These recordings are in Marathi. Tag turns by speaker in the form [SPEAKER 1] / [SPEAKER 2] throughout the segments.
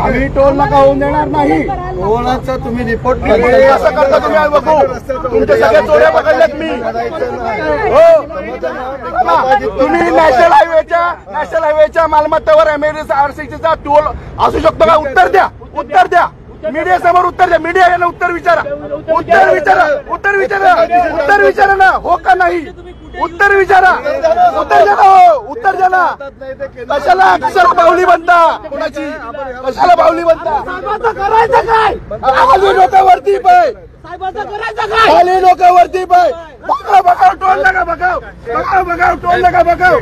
[SPEAKER 1] आम्ही टोल नाका होऊन देणार नाही.
[SPEAKER 2] टोलाचा तुम्ही रिपोर्ट
[SPEAKER 1] असं करता तुम्ही आज बघू. तुमच्या सगळ्या चोऱ्या पकडल्यात मी. हो तुम्ही नॅशनल हायवेच्या मालमत्तेवर MSRTCचा टोल असू शकतो का? उत्तर द्या, उत्तर द्या. मीडिया समोर उत्तर द्या. मीडिया यांना उत्तर विचारा, उत्तर विचारा, उत्तर विचारा, उत्तर विचारा ना. हो का नाही? उत्तर विचारा, उत्तर द्या ना. हो उत्तर द्या ना. कशाला बाहुली बनता? कोणाची कशाला बाहुली बनता? करायचं काय? खाली डोक्यावरती पाय, खाली डोक्यावरती पाय. बघाव बघाव टोल नका बघाव, बघाव बघाव टोल नका बघाव.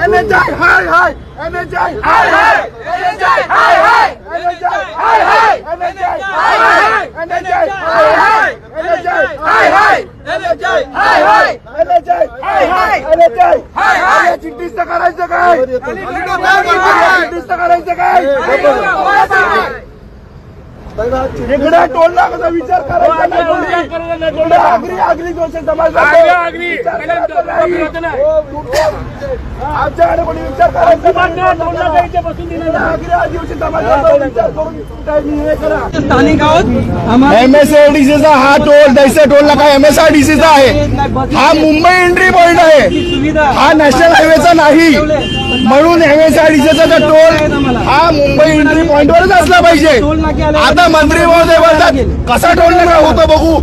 [SPEAKER 1] NHI हाय हाय, NHI हाय हाय, NHI हाय हाय, NHI हाय हाय, NHI हाय हाय, NHI हाय हाय, NHI हाय हाय, NHI हाय हाय, NHI हाय हाय, NHI हाय हाय. चिठ्ठीच करायचं काय? चिठ्ठीच करायचं काय? इकडे टोल नाकाचा विचार करायचा नाही. आगरी जोशी समाज आमच्याकडे कोणी विचार करायचा
[SPEAKER 3] स्थानिक आहोत.
[SPEAKER 1] MSRTCचा हा टोल दैसे टोल नाका MSRTCचा आहे. हा मुंबई एंट्री पॉइंट आहे, हा नॅशनल हायवेचा नाही. म्हणून MSRTCचा टोल हा मुंबई एंट्री पॉइंटवरच असला पाहिजे. आता मंत्री महोदय बोलतात कसा टोल नाका होतो बघू.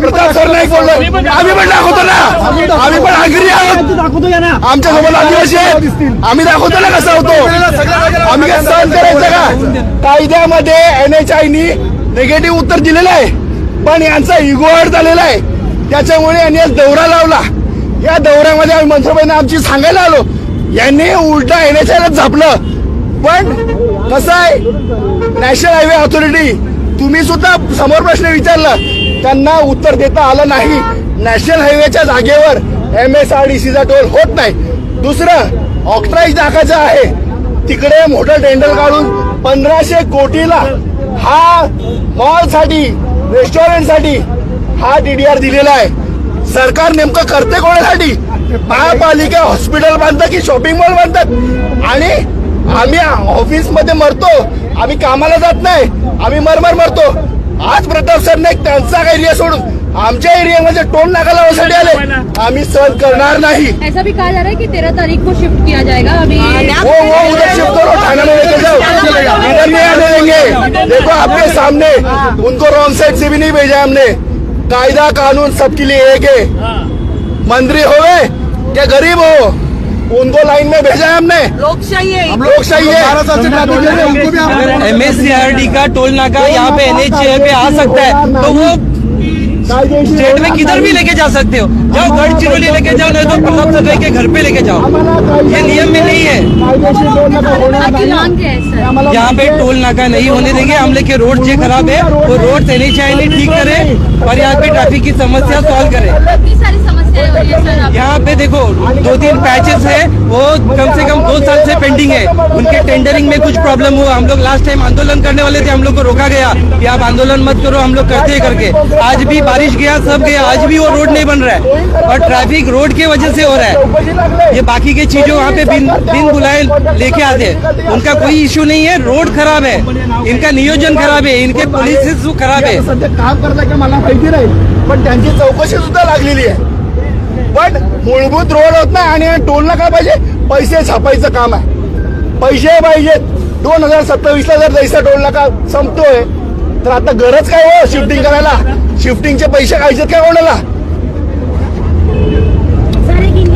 [SPEAKER 1] प्रताप सर नाही बोललो, आम्ही पण दाखवतो ना. आम्ही पण आगरी आहोत, आमच्या सोबत आदिवासी आहेत. आम्ही दाखवतो ना कसा होतो. आम्ही काय सहन करायचं का? कायद्यामध्ये NHIनी निगेटिव्ह उत्तर दिलेलं आहे, पण यांचा इगो हर्ट झालेला आहे. त्याच्यामुळे यांनी आज दौरा लावला. या दौऱ्यामध्ये आम्ही मंत्रीबाईंना आमची सांगायला आलो, यांनी उलटा NHIला झापलं. पण कसं आहे, नॅशनल हायवे ऑथॉरिटी तुम्ही सुद्धा समोर प्रश्न विचारला, त्यांना उत्तर देता आलं नाही. नॅशनल हायवेच्या जागेवर MSRTCचा टोल होत नाही. दुसरं ऑक्ट्राईज नाकाचं आहे, तिकडे मोठं टेंडर काढून 1500 कोटीला हा मॉलसाठी रेस्टॉरंटसाठी हा TDR दिलेला आहे. सरकार नेमकं करते कोणासाठी? महापालिका हॉस्पिटल बांधतात की शॉपिंग मॉल बांधतात? आणि आम्ही ऑफिसमध्ये मरतो, आम्ही कामाला जात नाही, आम्ही मरतो. आज प्रताप सरने त्यांचा एरिया सोडून आमच्या एरियामध्ये टोल नाका लावण्यासाठी आले. आम्ही सहन करणार नाही.
[SPEAKER 4] ऐसा भी कहा जा रहा है कि 13 तारीख को शिफ्ट किया जाएगा. अभी
[SPEAKER 1] वो उधर शिफ्ट करो, थाना में लेके जाओ, इधर नहीं आने देंगे. देखो आपके सामने उनको रॉन्ग साइड से भी नहीं भेजा हमने. कायदा कानून सबके लिए एक है. मंत्री हो क्या गरीब हो, उनको लाइन में भेजा है हमने.
[SPEAKER 3] लोकशाही है,
[SPEAKER 1] हम लोकशाही है.
[SPEAKER 3] MSRTC का टोल नाका यहाँ पे NHI पे आ सकता है तो वो स्टेट में किधर भी लेके जा सकते हो. जाओ गढ़चिरौली लेके जाओ, नहीं तो प्रताप सर के घर पे लेके जाओ. ये नियम में नहीं है. यहाँ पे टोल नाका नहीं होने देंगे. हम लेके रोड जो खराब है वो रोड NHI ने ठीक करे और यहाँ पे ट्रैफिक की समस्या सॉल्व करे. यहाँ पे देखो 2-3 पैचेस है, वो कम से कम 2 साल से पेंडिंग है. उनके टेंडरिंग में कुछ प्रॉब्लम हुआ. हम लोग लास्ट टाइम आंदोलन करने वाले थे, हम लोग को रोका गया कि आप आंदोलन मत करो, हम लोग करते करके. आज भी बारिश गया, सब गया, आज भी वो रोड नहीं बन रहा है और ट्रैफिक रोड के वजह से हो रहा है. ये बाकी की चीजों वहाँ पे बिन बुलाए लेके आते, उनका कोई इश्यू नहीं है. रोड खराब है, इनका नियोजन खराब है, इनके पॉलिसीज खराब है.
[SPEAKER 1] काम करता का मला माहिती नाही, पण त्यांची चौकशी सुद्धा लागलेली आहे. पण मूलभूत रोड होत नाही आणि टोल नाका पाहिजे, पैसे छापायचं काम आहे. पैसे पाहिजेत. 2027ला जर जैसा टोल नाका संपतोय तर आता गरज काय हो शिफ्टिंग करायला? शिफ्टिंगचे पैसे खायचे काय कोणाला?